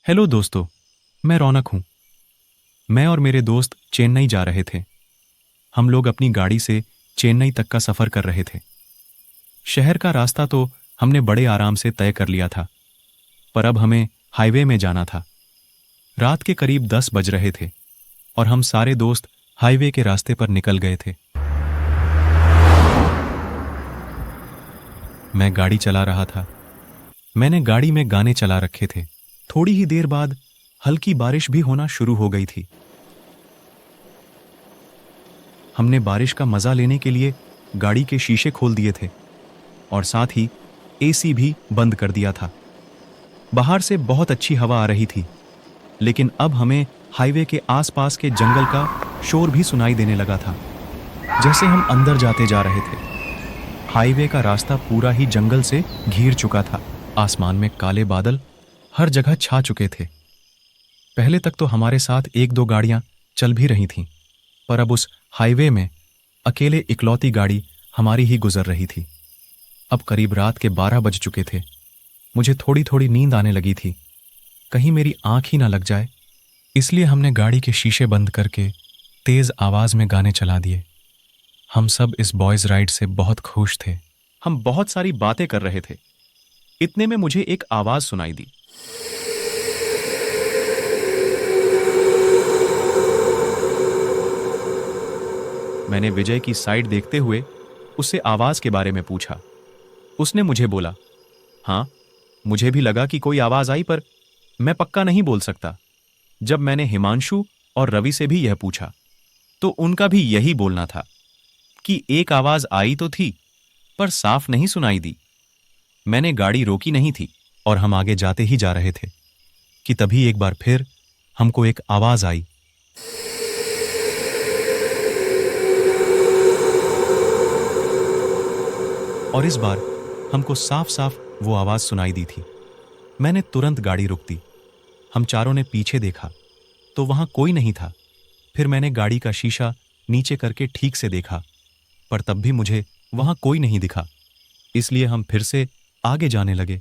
Hello दोस्तों, मैं रौनक हूं। मैं और मेरे दोस्त चेन्नई जा रहे थे। हम लोग अपनी गाड़ी से चेन्नई तक का सफ़र कर रहे थे। शहर का रास्ता तो हमने बड़े आराम से तय कर लिया था, पर अब हमें हाईवे में जाना था। रात के करीब 10 बज रहे थे और हम सारे दोस्त हाईवे के रास्ते पर निकल गए थे। मैं गाड़ी चला रहा था। मैंने गाड़ी में गाने चला रखे थे। थोड़ी ही देर बाद हल्की बारिश भी होना शुरू हो गई थी। हमने बारिश का मजा लेने के लिए गाड़ी के शीशे खोल दिए थे और साथ ही एसी भी बंद कर दिया था। बाहर से बहुत अच्छी हवा आ रही थी, लेकिन अब हमें हाईवे के आसपास के जंगल का शोर भी सुनाई देने लगा था, जैसे हम अंदर जाते जा रहे थे। हाईवे का रास्ता पूरा ही जंगल से घिर चुका था। आसमान में काले बादल हर जगह छा चुके थे। पहले तक तो हमारे साथ एक दो गाड़ियां चल भी रही थीं, पर अब उस हाईवे में अकेले इकलौती गाड़ी हमारी ही गुजर रही थी। अब करीब रात के 12 बज चुके थे। मुझे थोड़ी थोड़ी नींद आने लगी थी। कहीं मेरी आंख ही ना लग जाए, इसलिए हमने गाड़ी के शीशे बंद करके तेज आवाज में गाने चला दिए। हम सब इस बॉयज राइड से बहुत खुश थे। हम बहुत सारी बातें कर रहे थे। इतने में मुझे एक आवाज सुनाई दी। मैंने विजय की साइड देखते हुए उससे आवाज के बारे में पूछा। उसने मुझे बोला, हाँ, मुझे भी लगा कि कोई आवाज आई, पर मैं पक्का नहीं बोल सकता। जब मैंने हिमांशु और रवि से भी यह पूछा, तो उनका भी यही बोलना था कि एक आवाज आई तो थी, पर साफ नहीं सुनाई दी। मैंने गाड़ी रोकी नहीं थी और हम आगे जाते ही जा रहे थे कि तभी एक बार फिर हमको एक आवाज आई। और इस बार हमको साफ साफ वो आवाज सुनाई दी थी। मैंने तुरंत गाड़ी रोक दी। हम चारों ने पीछे देखा तो वहां कोई नहीं था। फिर मैंने गाड़ी का शीशा नीचे करके ठीक से देखा, पर तब भी मुझे वहां कोई नहीं दिखा। इसलिए हम फिर से आगे जाने लगे।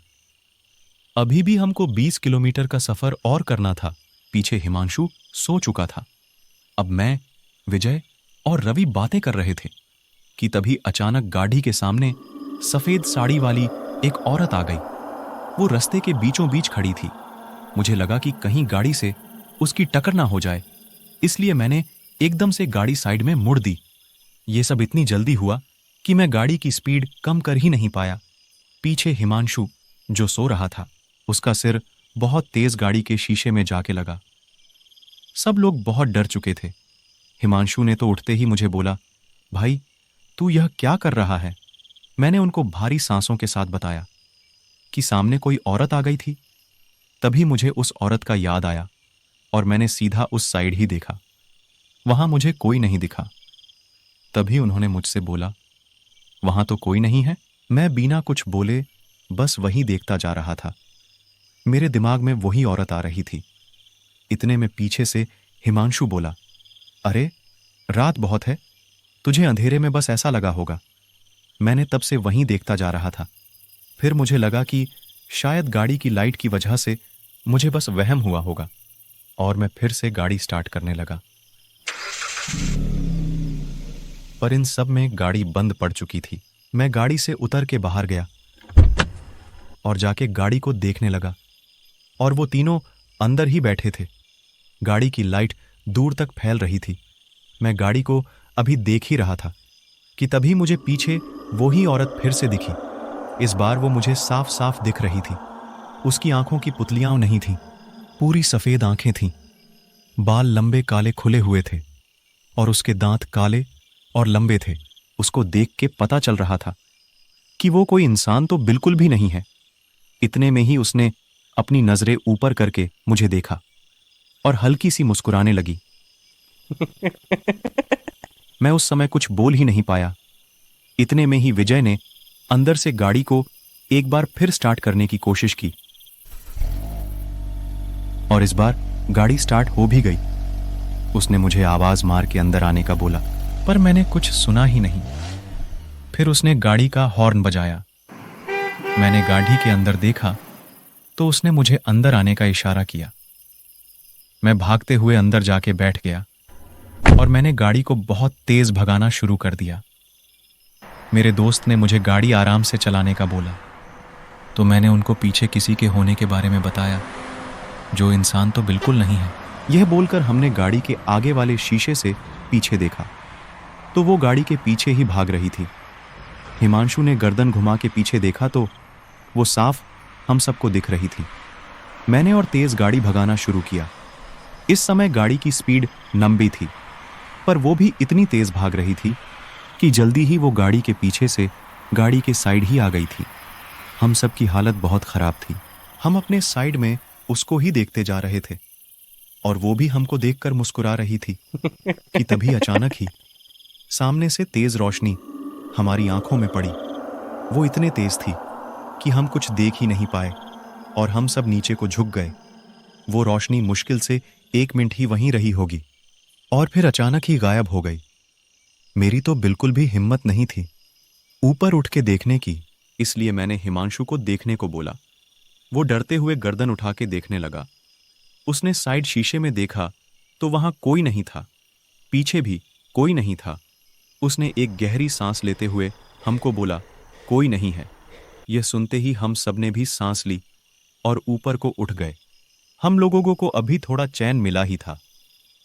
अभी भी हमको 20 किलोमीटर का सफर और करना था। पीछे हिमांशु सो चुका था। अब मैं, विजय और रवि बातें कर रहे थे कि तभी अचानक गाड़ी के सामने सफेद साड़ी वाली एक औरत आ गई। वो रास्ते के बीचों बीच खड़ी थी। मुझे लगा कि कहीं गाड़ी से उसकी टक्कर ना हो जाए, इसलिए मैंने एकदम से गाड़ी साइड में मुड़ दी। ये सब इतनी जल्दी हुआ कि मैं गाड़ी की स्पीड कम कर ही नहीं पाया। पीछे हिमांशु, जो सो रहा था, उसका सिर बहुत तेज गाड़ी के शीशे में जाके लगा। सब लोग बहुत डर चुके थे। हिमांशु ने तो उठते ही मुझे बोला, भाई, तू यह क्या कर रहा है? मैंने उनको भारी सांसों के साथ बताया कि सामने कोई औरत आ गई थी। तभी मुझे उस औरत का याद आया और मैंने सीधा उस साइड ही देखा। वहां मुझे कोई नहीं दिखा। तभी उन्होंने मुझसे बोला, वहां तो कोई नहीं है। मैं बिना कुछ बोले बस वही देखता जा रहा था। मेरे दिमाग में वही औरत आ रही थी। इतने में पीछे से हिमांशु बोला, अरे, रात बहुत है, तुझे अंधेरे में बस ऐसा लगा होगा। मैंने तब से वहीं देखता जा रहा था। फिर मुझे लगा कि शायद गाड़ी की लाइट की वजह से मुझे बस वहम हुआ होगा और मैं फिर से गाड़ी स्टार्ट करने लगा। पर इन सब में गाड़ी बंद पड़ चुकी थी। मैं गाड़ी से उतर के बाहर गया और जाके गाड़ी को देखने लगा, और वो तीनों अंदर ही बैठे थे। गाड़ी की लाइट दूर तक फैल रही थी। मैं गाड़ी को अभी देख ही रहा था कि तभी मुझे पीछे वही औरत फिर से दिखी। इस बार वो मुझे साफ साफ दिख रही थी। उसकी आंखों की पुतलियां नहीं थीं, पूरी सफेद आंखें थीं। बाल लंबे काले खुले हुए थे और उसके दांत काले और लंबे थे। उसको देख के पता चल रहा था कि वो कोई इंसान तो बिल्कुल भी नहीं है। इतने में ही उसने अपनी नजरें ऊपर करके मुझे देखा और हल्की सी मुस्कुराने लगी। मैं उस समय कुछ बोल ही नहीं पाया। इतने में ही विजय ने अंदर से गाड़ी को एक बार फिर स्टार्ट करने की कोशिश की और इस बार गाड़ी स्टार्ट हो भी गई। उसने मुझे आवाज मार के अंदर आने का बोला, पर मैंने कुछ सुना ही नहीं। फिर उसने गाड़ी का हॉर्न बजाया। मैंने गाड़ी के अंदर देखा तो उसने मुझे अंदर आने का इशारा किया। मैं भागते हुए अंदर जाके बैठ गया और मैंने गाड़ी को बहुत तेज भगाना शुरू कर दिया। मेरे दोस्त ने मुझे गाड़ी आराम से चलाने का बोला, तो मैंने उनको पीछे किसी के होने के बारे में बताया, जो इंसान तो बिल्कुल नहीं है। यह बोलकर हमने गाड़ी के आगे वाले शीशे से पीछे देखा, तो वो गाड़ी के पीछे ही भाग रही थी। हिमांशु ने गर्दन घुमा के पीछे देखा तो वो साफ हम सबको दिख रही थी। मैंने और तेज गाड़ी भगाना शुरू किया। इस समय गाड़ी की स्पीड लंबी थी, पर वो भी इतनी तेज भाग रही थी कि जल्दी ही वो गाड़ी के पीछे से गाड़ी के साइड ही आ गई थी। हम सब की हालत बहुत खराब थी। हम अपने साइड में उसको ही देखते जा रहे थे और वो भी हमको देखकर मुस्कुरा रही थी कि तभी अचानक ही सामने से तेज रोशनी हमारी आंखों में पड़ी। वो इतने तेज थी कि हम कुछ देख ही नहीं पाए और हम सब नीचे को झुक गए। वो रोशनी मुश्किल से 1 मिनट ही वहीं रही होगी और फिर अचानक ही गायब हो गई। मेरी तो बिल्कुल भी हिम्मत नहीं थी ऊपर उठ के देखने की, इसलिए मैंने हिमांशु को देखने को बोला। वो डरते हुए गर्दन उठा के देखने लगा। उसने साइड शीशे में देखा तो वहां कोई नहीं था, पीछे भी कोई नहीं था। उसने एक गहरी सांस लेते हुए हमको बोला, कोई नहीं है। यह सुनते ही हम सबने भी सांस ली और ऊपर को उठ गए। हम लोगों को अभी थोड़ा चैन मिला ही था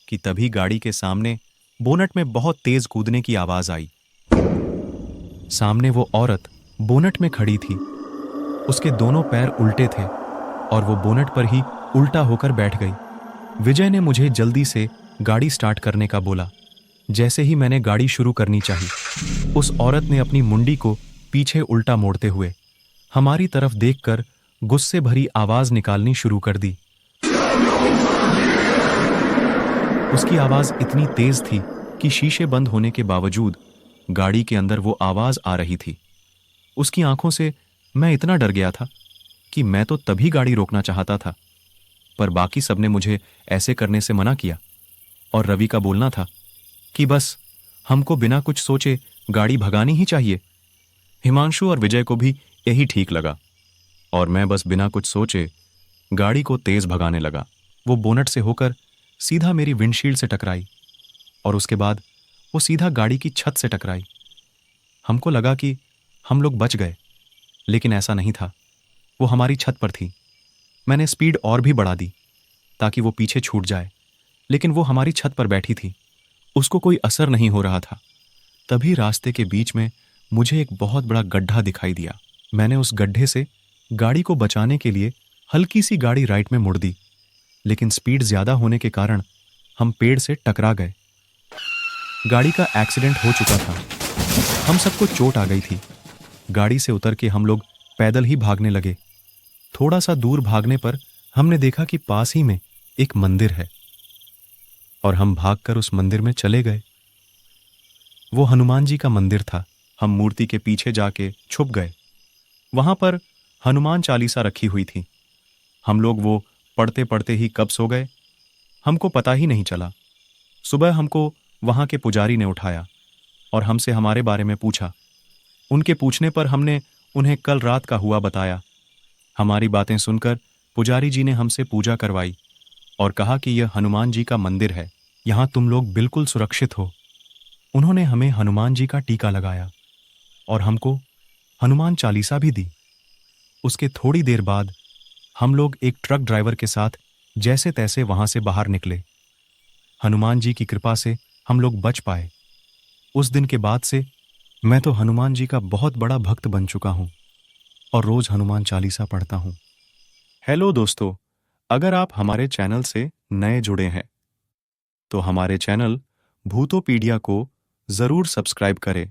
कि तभी गाड़ी के सामने बोनट में बहुत तेज कूदने की आवाज आई। सामने वो औरत बोनट में खड़ी थी। उसके दोनों पैर उल्टे थे और वो बोनट पर ही उल्टा होकर बैठ गई। विजय ने मुझे जल्दी से गाड़ी स्टार्ट करने का बोला। जैसे ही मैंने गाड़ी शुरू करनी चाहिए, उस औरत ने अपनी मुंडी को पीछे उल्टा मोड़ते हुए हमारी तरफ देखकर गुस्से भरी आवाज निकालनी शुरू कर दी। उसकी आवाज इतनी तेज थी कि शीशे बंद होने के बावजूद गाड़ी के अंदर वो आवाज आ रही थी। उसकी आंखों से मैं इतना डर गया था कि मैं तो तभी गाड़ी रोकना चाहता था, पर बाकी सबने मुझे ऐसे करने से मना किया और रवि का बोलना था कि बस हमको बिना कुछ सोचे गाड़ी भगानी ही चाहिए। हिमांशु और विजय को भी यही ठीक लगा और मैं बस बिना कुछ सोचे गाड़ी को तेज भगाने लगा। वो बोनट से होकर सीधा मेरी विंडशील्ड से टकराई और उसके बाद वो सीधा गाड़ी की छत से टकराई। हमको लगा कि हम लोग बच गए, लेकिन ऐसा नहीं था। वो हमारी छत पर थी। मैंने स्पीड और भी बढ़ा दी ताकि वो पीछे छूट जाए, लेकिन वो हमारी छत पर बैठी थी। उसको कोई असर नहीं हो रहा था। तभी रास्ते के बीच में मुझे एक बहुत बड़ा गड्ढा दिखाई दिया। मैंने उस गड्ढे से गाड़ी को बचाने के लिए हल्की सी गाड़ी राइट में मुड़ दी, लेकिन स्पीड ज्यादा होने के कारण हम पेड़ से टकरा गए। गाड़ी का एक्सीडेंट हो चुका था। हम सबको चोट आ गई थी। गाड़ी से उतर के हम लोग पैदल ही भागने लगे। थोड़ा सा दूर भागने पर हमने देखा कि पास ही में एक मंदिर है और हम भागकर उस मंदिर में चले गए। वो हनुमान जी का मंदिर था। हम मूर्ति के पीछे जाके छुप गए। वहां पर हनुमान चालीसा रखी हुई थी। हम लोग वो पढ़ते पढ़ते ही कब सो गए हमको पता ही नहीं चला। सुबह हमको वहां के पुजारी ने उठाया और हमसे हमारे बारे में पूछा। उनके पूछने पर हमने उन्हें कल रात का हुआ बताया। हमारी बातें सुनकर पुजारी जी ने हमसे पूजा करवाई और कहा कि यह हनुमान जी का मंदिर है, यहां तुम लोग बिल्कुल सुरक्षित हो। उन्होंने हमें हनुमान जी का टीका लगाया और हमको हनुमान चालीसा भी दी। उसके थोड़ी देर बाद हम लोग एक ट्रक ड्राइवर के साथ जैसे तैसे वहां से बाहर निकले। हनुमान जी की कृपा से हम लोग बच पाए। उस दिन के बाद से मैं तो हनुमान जी का बहुत बड़ा भक्त बन चुका हूं और रोज हनुमान चालीसा पढ़ता हूं। हेलो दोस्तों, अगर आप हमारे चैनल से नए जुड़े हैं तो हमारे चैनल भूतोपीडिया को जरूर सब्सक्राइब करें